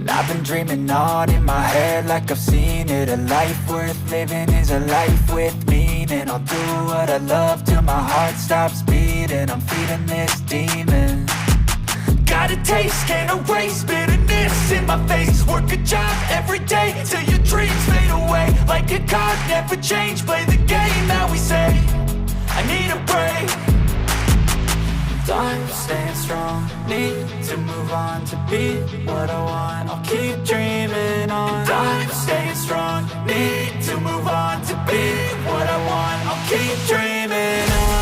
I've been dreaming on in my head like I've seen it. A life worth living is a life with meaning. I'll do what I love till my heart stops beating. I'm feeding this demon. Got a taste, can't erase bitterness in my face. Work a job every day till your dreams fade away. Like a card, never change, play the game that we say. I need a break. I'm staying strong, need to move on to be what I want. I'll keep dreaming on. I'm staying strong, need to move on to be what I want. I'll keep dreaming on.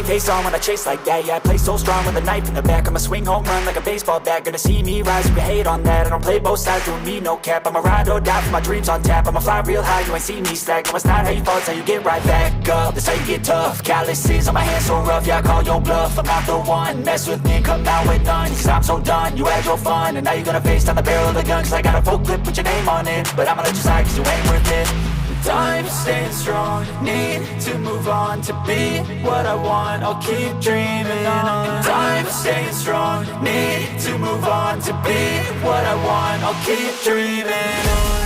Face on when I chase like that. Yeah, I play so strong with a knife in the back. I'ma swing home run like a baseball bat. Gonna see me rise, you can hate on that. I don't play both sides, doing me no cap. I'ma ride or die for my dreams on tap. I'ma fly real high, you ain't see me stack. No, it's not how you fall, it's how you get right back up. That's how you get tough. Calluses on my hands so rough, yeah, I call your bluff. I'm not the one, mess with me, come out with none. Cause I'm so done, you had your fun. And now you're gonna face down the barrel of the gun. Cause I got a full clip, put your name on it. But I'ma let you slide cause you ain't worth it. I'm staying strong, need to move on to be what I want. I'll keep dreaming on. I'm staying strong, need to move on to be what I want. I'll keep dreaming on.